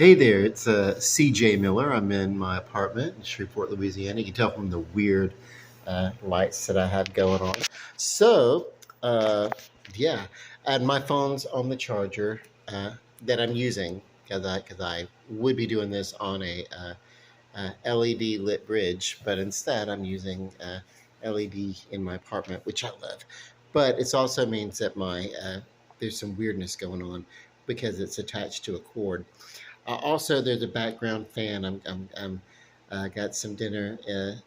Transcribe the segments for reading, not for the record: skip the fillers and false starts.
Hey there, it's CJ Miller. I'm in my apartment in Shreveport, Louisiana. You can tell from the weird lights that I have going on. So, uh, yeah, and my phone's on the charger that I'm using because I would be doing this on a LED lit bridge, but instead I'm using LED in my apartment, which I love. But it also means that my there's some weirdness going on because it's attached to a cord. Also, there's a background fan. I'm got some dinner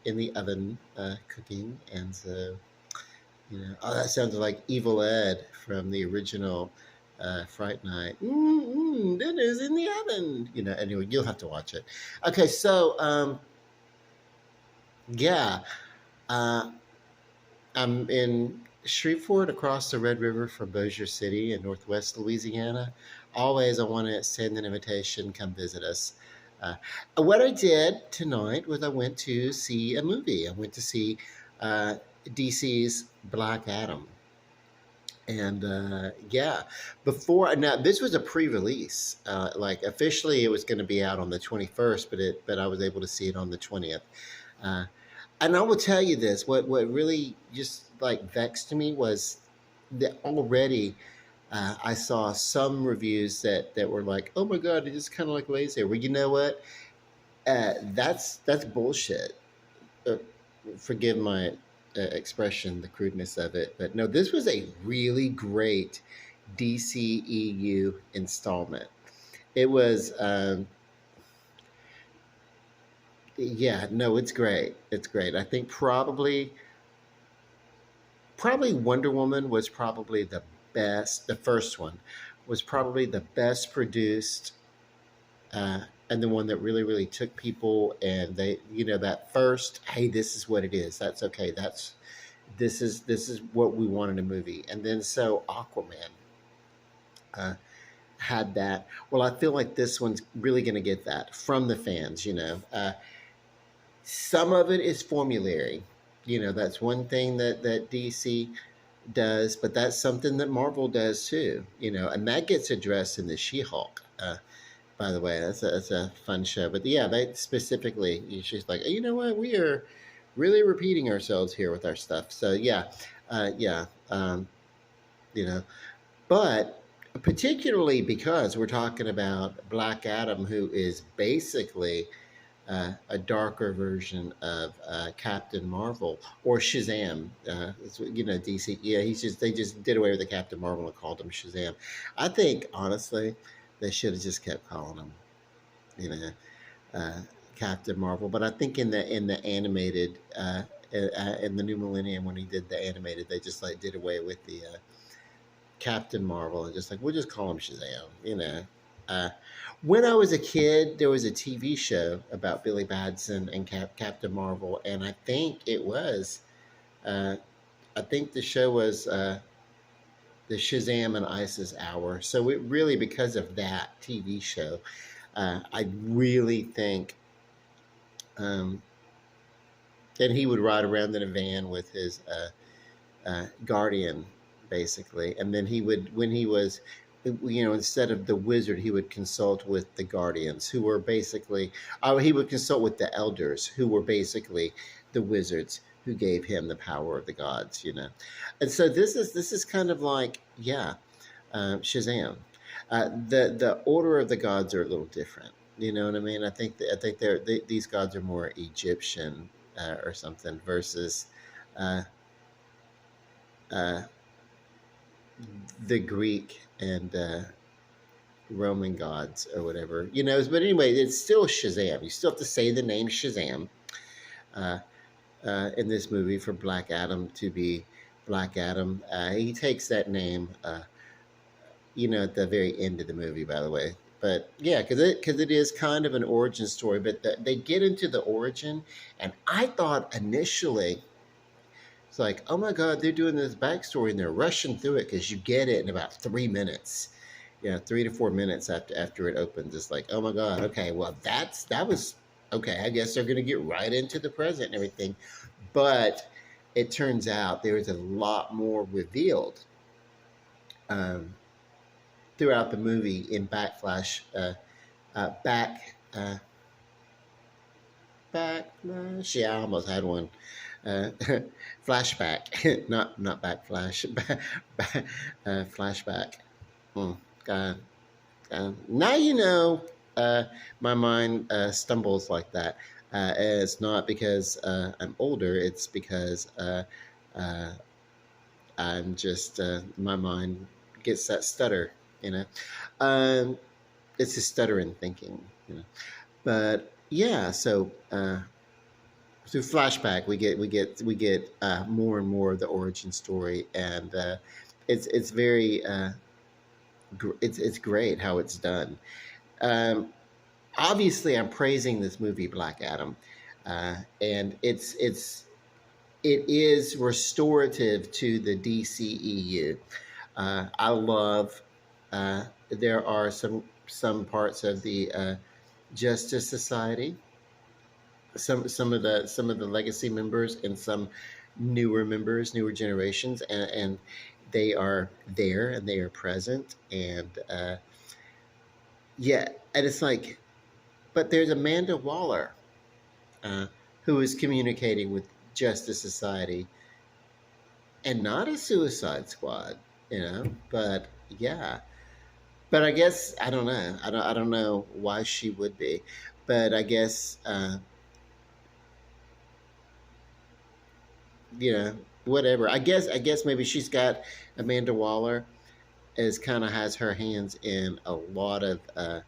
in the oven cooking, and so that sounds like Evil Ed from the original Fright Night. Dinner's in the oven. Anyway, you'll have to watch it. Okay, so yeah, uh, I'm in Shreveport across the Red River from Bossier City in northwest Louisiana. Always, I want to send an invitation, come visit us. Uh, what I did tonight was I went to see a movie. I went to see uh, DC's Black Adam. And yeah, before now this was a pre-release. Like officially, it was going to be out on the 21st, but I was able to see it on the 20th. Uh, and I will tell you this: what really just like vexed me was that already I saw some reviews that were like, "Oh my god, it's kind of like lazy." Well, you know what? That's bullshit. Uh, Forgive my expression, the crudeness of it, but no, this was a really great DCEU installment. It was, yeah, no, it's great. It's great. I think probably Wonder Woman was probably the best. The first one was probably the best produced, and the one that really took people. And they, that first, hey, this is what it is. That's okay. This is what we want in a movie. And then so Aquaman uh, had that. Well, I feel like this one's really going to get that from the fans. Some of it is formulary. That's one thing that DC does, but that's something that Marvel does too. And that gets addressed in the She-Hulk. By the way, that's a fun show. But yeah, they specifically, she's like, you know what, we are really repeating ourselves here with our stuff. So yeah, yeah, you know, but particularly because we're talking about Black Adam, who is basically a darker version of Captain Marvel or Shazam. DC. Yeah, they just did away with the Captain Marvel and called him Shazam. I think honestly, they should have just kept calling him, you know, uh, Captain Marvel. But I think in the animated. In the new millennium, when he did the animated, they just like did away with the Captain Marvel and just like we'll just call him Shazam. Uh, when I was a kid, there was a TV show about Billy Batson and Captain Marvel, and uh, I think the show was the Shazam and Isis Hour. So it really, because of that TV show, I really think um, that he would ride around in a van with his guardian, basically, and then he would, when he was, instead of the wizard, he would consult with the guardians, who were basically, he would consult with the elders, who were basically the wizards who gave him the power of the gods. And so this is kind of like, yeah, Shazam. The order of the gods are a little different. You know what I mean? I think these gods are more Egyptian or something versus uh, uh, the Greek and Roman gods or whatever. But anyway, it's still Shazam. You still have to say the name Shazam uh, in this movie for Black Adam to be Black Adam. He takes that name, at the very end of the movie, by the way. But yeah, because it is kind of an origin story, but they get into the origin, and I thought initially it's like, oh my God, they're doing this backstory and they're rushing through it because you get it in about 3 minutes. 3 to 4 minutes after it opens. It's like, oh my God, okay, well that was okay. I guess they're gonna get right into the present and everything. But it turns out there is a lot more revealed um, throughout the movie in Backflash back backlash. Yeah, I almost had one. Uh, flashback, not backflash, flashback. Hmm. God, now you know. My mind stumbles like that. It's not because I'm older. It's because uh, I'm just my mind gets that stutter. You know, um, it's a stuttering thinking. You know, but yeah. So through flashback, we get more and more of the origin story, and it's very it's great how it's done. Um, Obviously, I'm praising this movie Black Adam, and it is restorative to the DCEU. I love. There are some parts of the Justice Society, some of the legacy members, and some newer members, newer generations, and they are there and they are present, and yeah, and it's like, but there's Amanda Waller uh, who is communicating with Justice Society and not a Suicide Squad, you know. But yeah, but I guess I don't know. I don't know why she would be, but I guess you know whatever. I guess maybe she's got Amanda Waller is kind of has her hands in a lot of uh,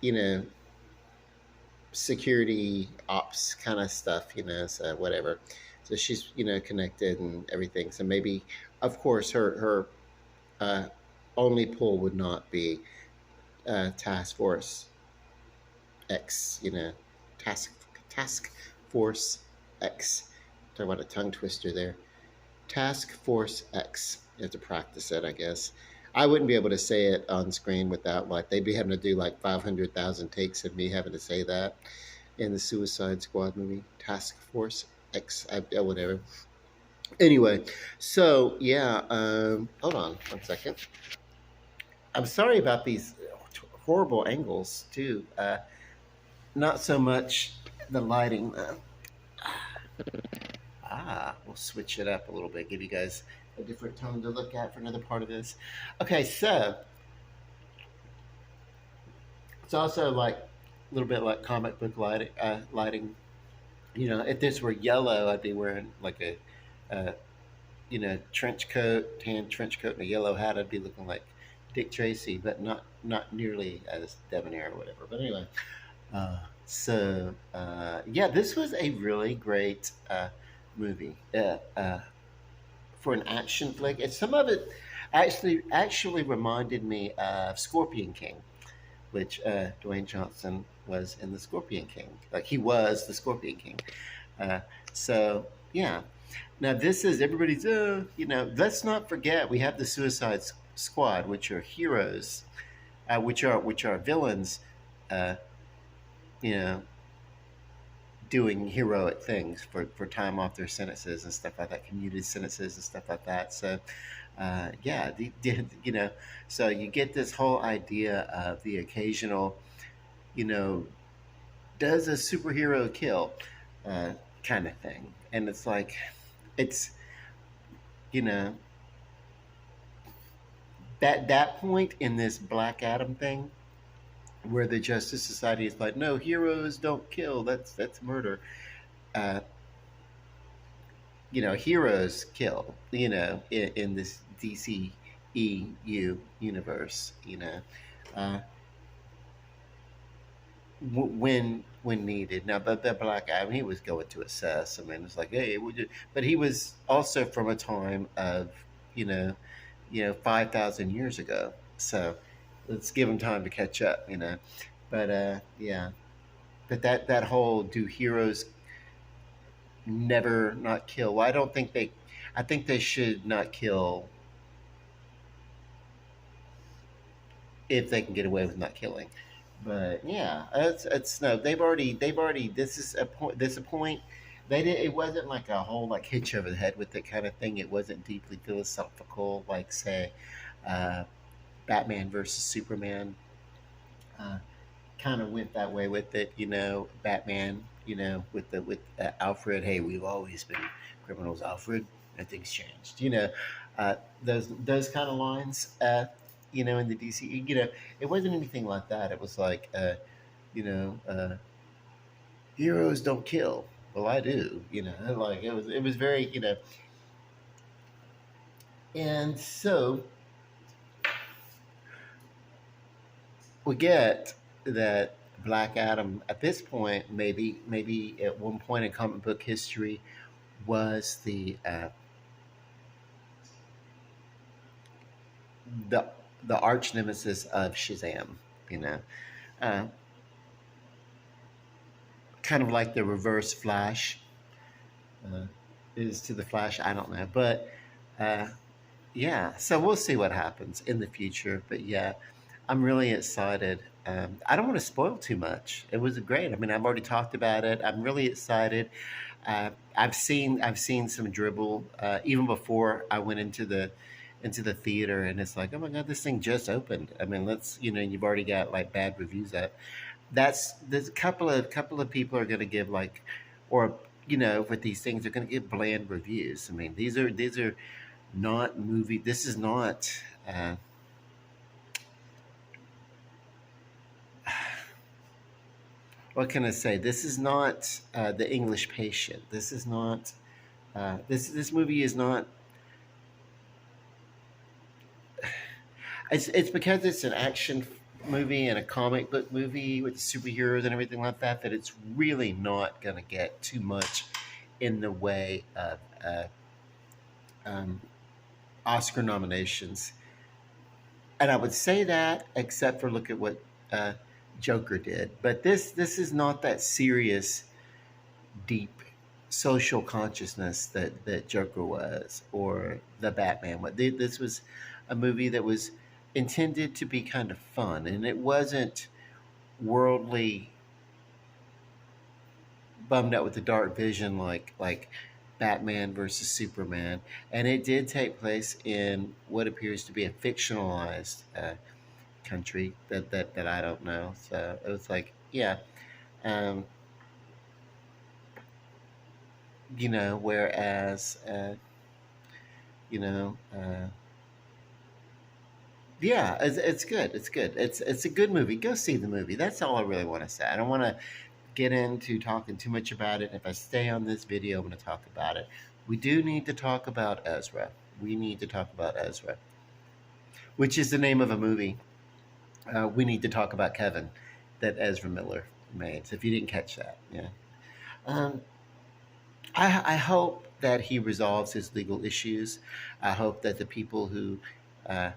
you know security ops kind of stuff, so whatever. So she's connected and everything. So maybe, of course, her uh, only pull would not be Task Force X, Task Task Force X. Talk about a tongue twister there. Task Force X. You have to practice it, I guess. I wouldn't be able to say it on screen without they'd be having to do 500,000 takes of me having to say that in the Suicide Squad movie, Task Force X, whatever. Anyway, so yeah, hold on 1 second. I'm sorry about these horrible angles too. Not so much the lighting. We'll switch it up a little bit, give you guys a different tone to look at for another part of this. Okay, so it's also like a little bit like comic book lighting. If this were yellow, I'd be wearing like a trench coat, tan trench coat, and a yellow hat. I'd be looking like Dick Tracy, but not nearly as debonair or whatever. But anyway, yeah, this was a really great movie for an action flick. And some of it actually reminded me of Scorpion King, which Dwayne Johnson was in the Scorpion King. Like he was the Scorpion King. Uh, so yeah. Now this is everybody's. Let's not forget we have the Suicide Squad, which are heroes, which are villains. Uh, you know, doing heroic things for time off their sentences and stuff like that, commuted sentences and stuff like that. So, yeah, so you get this whole idea of the occasional, you know, does a superhero kill uh, kind of thing. And it's like, it's, you know, that point in this Black Adam thing where the Justice Society is like, no, heroes don't kill. That's murder. Uh, heroes kill. In this DCEU universe. Uh, when needed. Now, but the Black Adam, he was going to assess. I mean, it's like, hey, but he was also from a time of, you know, 5,000 years ago. So let's give him time to catch up. But yeah, but that whole do heroes never not kill? Well, I don't think they. I think they should not kill if they can get away with not killing. But yeah, it's no. They've already. This is a point. This a point. They did. It wasn't like a whole hitch over the head with it kind of thing. It wasn't deeply philosophical, like say, uh, Batman versus Superman. uh, kind of went that way with it. Batman. With Alfred. Hey, we've always been criminals, Alfred. Nothing's changed. Uh, those kind of lines. In the DC. It wasn't anything like that. It was like, you know, heroes don't kill. Well, I do. Like it was very. And so we get that Black Adam at this point, maybe at one point in comic book history, was the the arch nemesis of Shazam. You know, uh, kind of like the Reverse Flash uh, is to the Flash. I don't know, but uh, yeah. So we'll see what happens in the future. But yeah, I'm really excited. I don't want to spoil too much. It was great. I mean, I've already talked about it. I'm really excited. I've seen some dribble even before I went into the theater, and it's like, oh my god, this thing just opened. I mean, you've already got like bad reviews up. There's a couple of people are going to give like, or with these things, they're going to give bland reviews. I mean, these are not movie. This is not. Uh, what can I say? This is not the English Patient. This is not. This movie is not. It's because it's an action movie and a comic book movie with superheroes and everything like that, that it's really not going to get too much in the way of um, Oscar nominations. And I would say that, except for look at what uh, Joker did. But this is not that serious, deep social consciousness that Joker was, or the Batman. This was a movie that was intended to be kind of fun, and it wasn't worldly bummed out with the dark vision like Batman versus Superman. And it did take place in what appears to be a fictionalized country that I don't know. So it was like, yeah, um, whereas, you know, yeah, it's good. It's good. It's a good movie. Go see the movie. That's all I really want to say. I don't want to get into talking too much about it. If I stay on this video, I'm going to talk about it. We do need to talk about Ezra. We need to talk about Ezra, which is the name of a movie. We need to talk about Kevin, that Ezra Miller made. So if you didn't catch that, yeah. Um, I hope that he resolves his legal issues. I hope that the people who uh,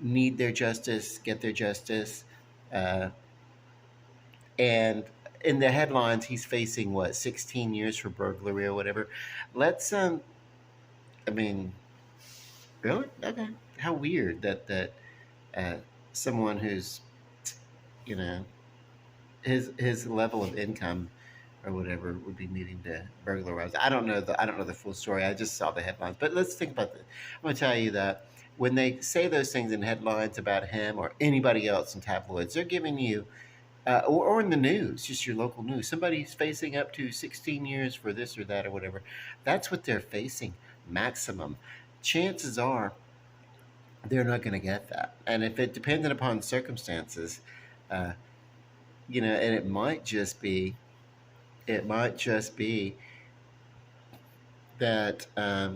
need their justice get their justice. Uh, and in the headlines, he's facing what, 16 years for burglary or whatever. Let's I mean, really? Okay. How weird that uh, someone who's you know his level of income or whatever would be needing to burglarize. I don't know the full story. I just saw the headlines. But let's think about this. I'm going to tell you that when they say those things in headlines about him or anybody else in tabloids, they're giving you or in the news, just your local news. Somebody's facing up to 16 years for this or that or whatever. That's what they're facing, maximum. Chances are they're not going to get that. And if it depended upon circumstances, uh, and it might just be that a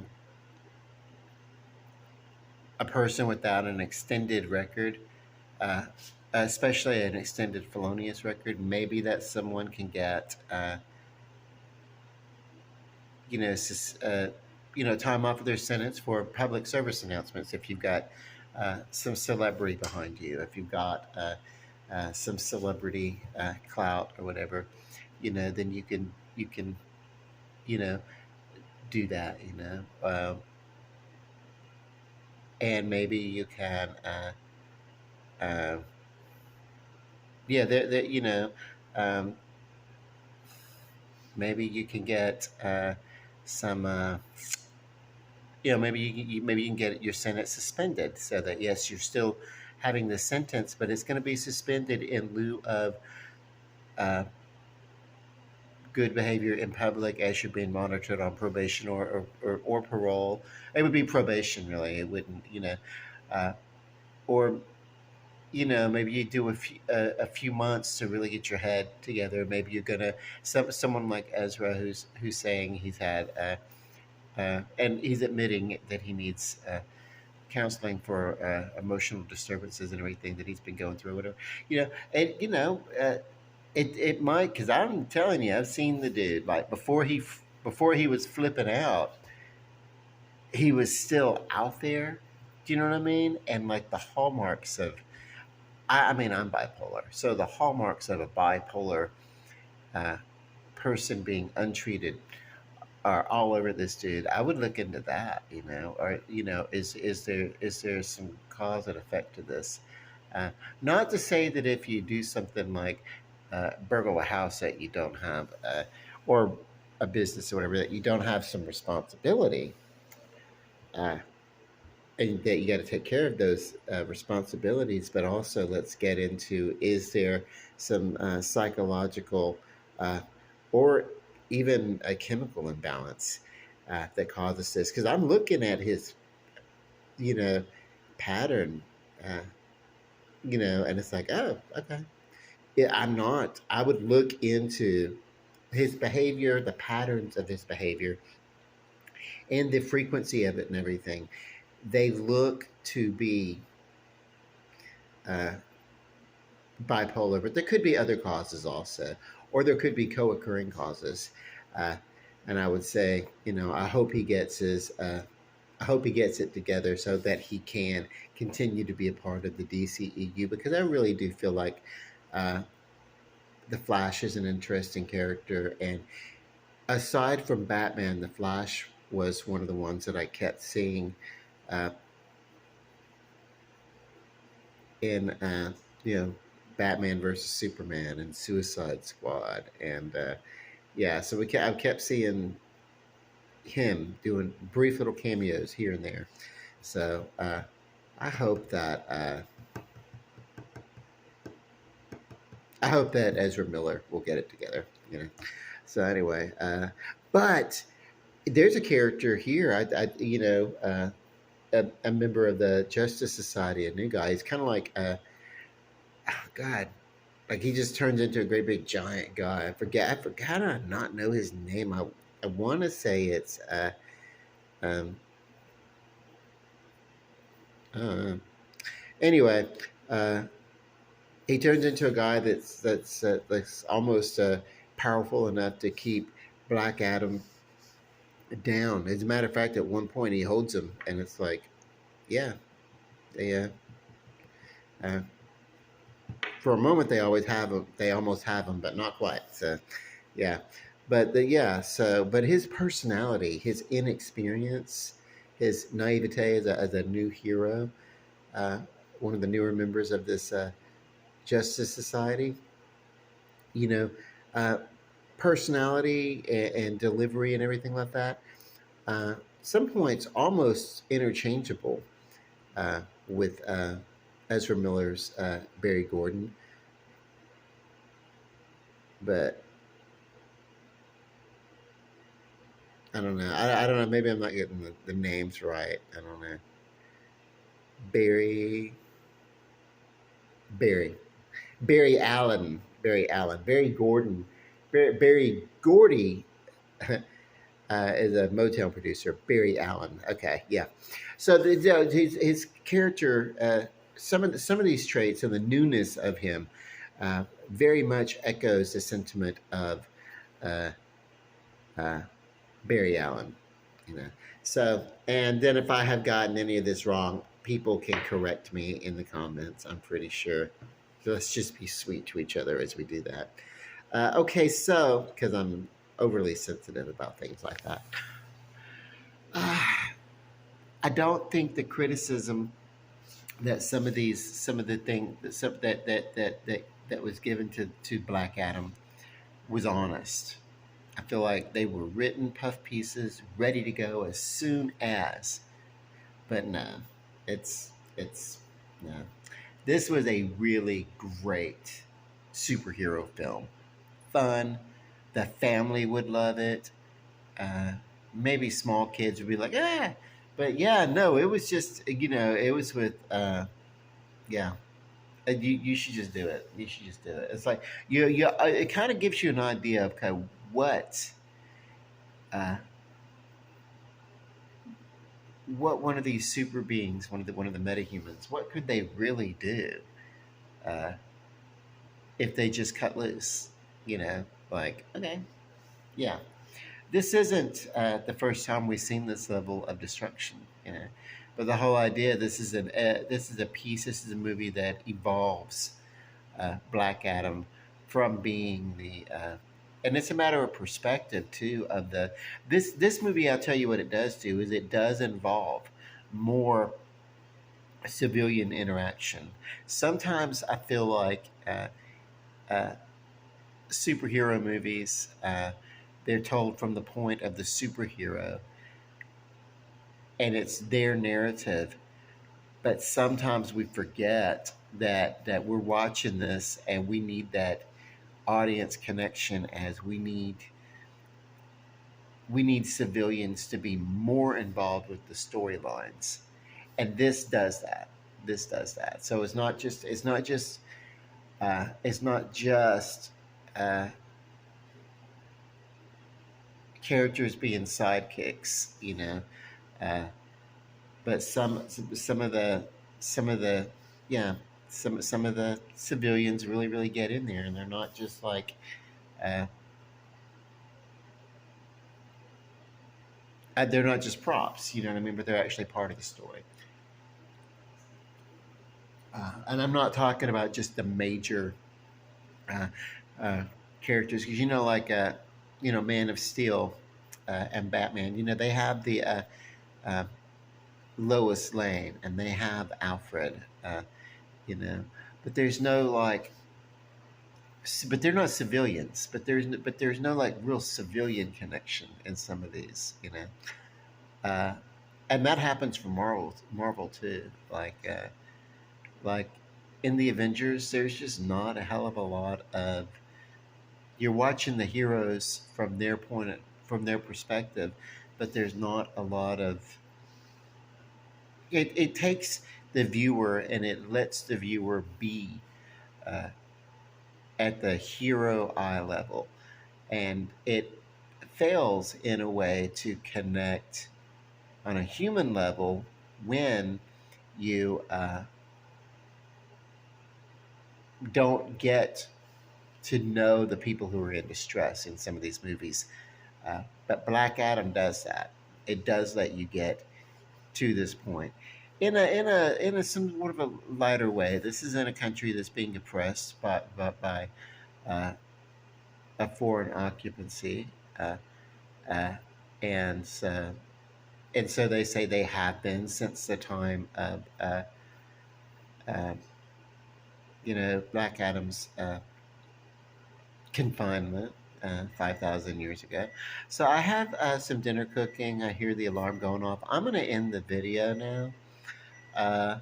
person without an extended record, uh, especially an extended felonious record, maybe that someone can get, time off of their sentence for public service announcements. If you've got some celebrity behind you, if you've got some celebrity clout or whatever, then you can you know do that. And maybe you can, uh, yeah, um, maybe you can get some. Maybe you can get your sentence suspended so that yes, you still having the sentence, but it's going to be suspended in lieu of uh, good behavior in public as you're being monitored on probation or parole. It would be probation, really. It wouldn't, uh, or maybe you do a few months to really get your head together. Maybe you're gonna someone like Ezra who's saying he's had and he's admitting that he needs counseling for emotional disturbances and everything that he's been going through, whatever. And it might, because I'm telling you, I've seen the dude like before he was flipping out, he was still out there. Do you know what I mean? And like the hallmarks of I mean, I'm bipolar. So the hallmarks of a bipolar uh, person being untreated are all over this dude. I would look into that, or is there some cause and effect to this? Uh, Not to say that if you do something like burgle a house that you don't have, or a business or whatever, that you don't have some responsibility. Uh, and that you got to take care of those responsibilities, but also let's get into, is there some psychological uh, or even a chemical imbalance that causes this? Because I'm looking at his you know pattern, uh, and it's like, oh, okay. Yeah, I would look into his behavior, the patterns of his behavior, and the frequency of it and everything. They look to be uh, bipolar, but there could be other causes also, or there could be co-occurring causes. Uh, and I would say, I hope he gets it together so that he can continue to be a part of the DCEU, because I really do feel like uh, the Flash is an interesting character, and aside from Batman, the Flash was one of the ones that I kept seeing uh, in Batman versus Superman and Suicide Squad, and yeah, so I kept seeing him doing brief little cameos here and there. So I hope that I hope that Ezra Miller will get it together. So anyway, but there's a character here. A member of the Justice Society, a new guy. He's kind of like, oh God, like he just turns into a great big giant guy. I forgot how to not know his name. I want to say it's um, uh, anyway. Uh, he turns into a guy that's almost powerful enough to keep Black Adam down. As a matter of fact, at one point he holds him, and it's like, yeah, they uh, for a moment they always have him. They almost have him, but not quite. So, yeah, but his personality, his inexperience, his naivete as a new hero, uh, one of the newer members of this Justice Society, you know, uh, personality and delivery and everything like that. Some points almost interchangeable with Ezra Miller's Barry Gordon, but I don't know. I don't know. Maybe I'm not getting the names right. I don't know. Barry, Barry, Barry Allen, Barry Allen, Barry Gordon, Barry Gordy is a Motown producer. Barry Allen. Okay, yeah. So his character, some of these traits and the newness of him, very much echoes the sentiment of uh, uh, Barry Allen. You know. So, and then if I have gotten any of this wrong, people can correct me in the comments. I'm pretty sure. So let's just be sweet to each other as we do that. Okay, so because I'm overly sensitive about things like that, uh, I don't think the criticism that some of the thing that was given to Black Adam was honest. I feel like they were written puff pieces, ready to go as soon as. But no, it's no. This was a really great superhero film. Fun. The family would love it. Uh, Maybe small kids would be like, ah. But yeah, no, it was just, it was with, yeah. You should just do it. You should just do it. It's like it kind of gives you an idea of kind of uh, what one of these super beings, one of the metahumans, what could they really do uh, if they just cut loose? Like, okay, yeah, this isn't the first time we've seen this level of destruction. But the whole idea, this is a piece, this is a movie that evolves Black Adam from being and it's a matter of perspective too of this movie. I'll tell you what it does do is it does involve more civilian interaction. Sometimes I feel like uh, superhero movies, they're told from the point of the superhero and it's their narrative, but sometimes we forget that we're watching this and we need that audience connection, as we need civilians to be more involved with the storylines, and this does that. So it's not just uh, characters being sidekicks, uh, but some of the yeah, some of the civilians really really get in there, and they're not just like uh, they're not just props, you know what I mean? But they're actually part of the story. And I'm not talking about just the major uh, uh, characters, because like Man of Steel and Batman. They have the uh, Lois Lane and they have Alfred. You know, but there's no like, but they're not civilians. But there's no like real civilian connection in some of these. Uh, and that happens for Marvel too. Like in the Avengers, there's just not a hell of a lot of, you're watching the heroes from their perspective, but there's not a lot of, it takes the viewer and it lets the viewer be uh, at the hero eye level, and it fails in a way to connect on a human level when you don't get to know the people who are in distress in some of these movies. But Black Adam does that. It does let you get to this point in a somewhat of a lighter way. This is in a country that's being oppressed by uh, a foreign occupancy, uh, uh, and and so they say they have been since the time of uh, Black Adam's confinement 5,000 years ago. So I have some dinner cooking. I hear the alarm going off. I'm going to end the video now. Uh,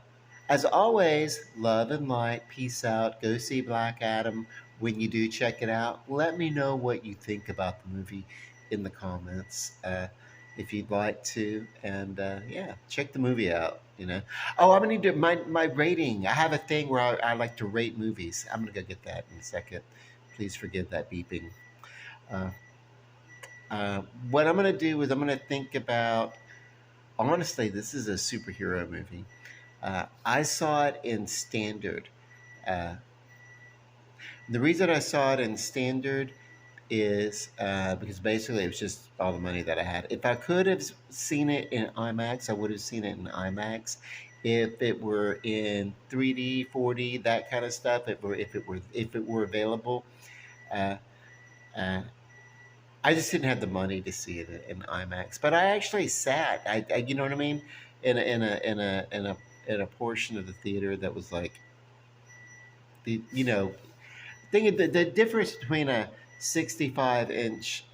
as always, love and light. Peace out. Go see Black Adam. When you do check it out, let me know what you think about the movie in the comments if you'd like to. And yeah, check the movie out. Oh, I'm gonna do my rating. I have a thing where I like to rate movies. I'm gonna go get that in a second. Please forgive that beeping. Uh, what I'm gonna do is I'm gonna think about. Honestly, this is a superhero movie. I saw it in standard. Uh, the reason I saw it in standard is because basically it was just all the money that I had. If I could have seen it in IMAX, I would have seen it in IMAX. If it were in 3D, 4D, that kind of stuff, if it were available, uh, uh, I just didn't have the money to see it in IMAX. But I actually sat. You know what I mean, in a portion of the theater that was like the thing. The difference between a 65-inch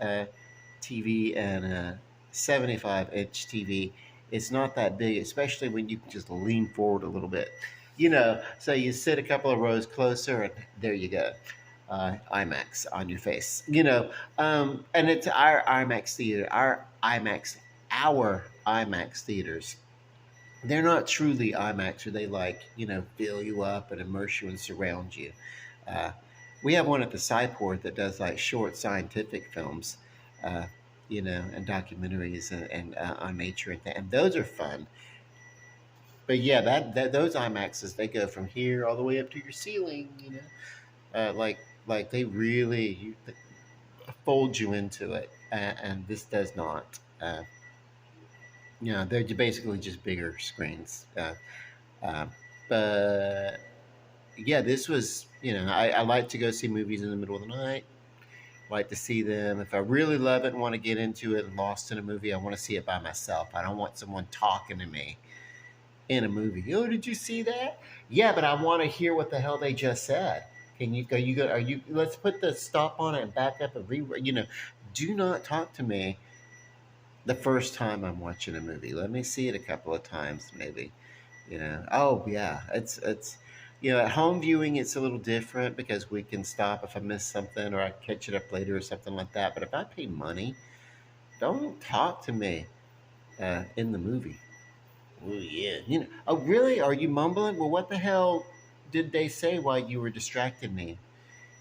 TV and a 75-inch TV, it's not that big, especially when you can just lean forward a little bit. So you sit a couple of rows closer, and there you go, IMAX on your face. And it's our IMAX theater, our IMAX theaters. They're not truly IMAX, or they like fill you up and immerse you and surround you. Uh, we have one at the Cyport that does like short scientific films, uh, and documentaries and on nature and those are fun. But yeah, that those IMAXs, they go from here all the way up to your ceiling. Like they really fold you into it, and this does not. They're basically just bigger screens. Uh, but yeah, this was, I like to go see movies in the middle of the night. Like to see them. If I really love it and want to get into it and lost in a movie, I want to see it by myself. I don't want someone talking to me in a movie. Oh, did you see that? Yeah, but I want to hear what the hell they just said. Can you go? You go? Are you? Let's put the stop on it and back up and re. Do not talk to me the first time I'm watching a movie. Let me see it a couple of times, maybe. Oh yeah, it's at home viewing it's a little different because we can stop if I miss something or I catch it up later or something like that. But if I pay money, don't talk to me in the movie. Oh yeah, Oh really? Are you mumbling? Well, what the hell did they say while you were distracting me?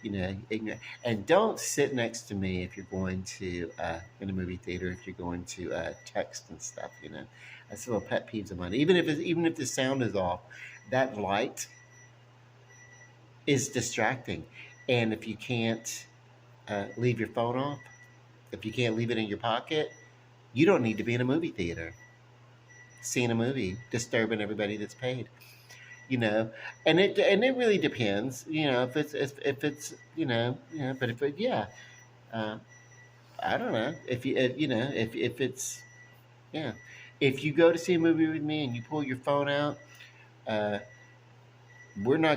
Ignorant. And don't sit next to me if you're going to in a movie theater. If you're going to text and stuff, that's a little pet peeves of mine. Even if the sound is off, that light is distracting. And if you can't leave your phone off, if you can't leave it in your pocket, you don't need to be in a movie theater seeing a movie, disturbing everybody that's paid. And it really depends. If it's but if it yeah, uh, I don't know if if it's yeah, if you go to see a movie with me and you pull your phone out, uh, we're not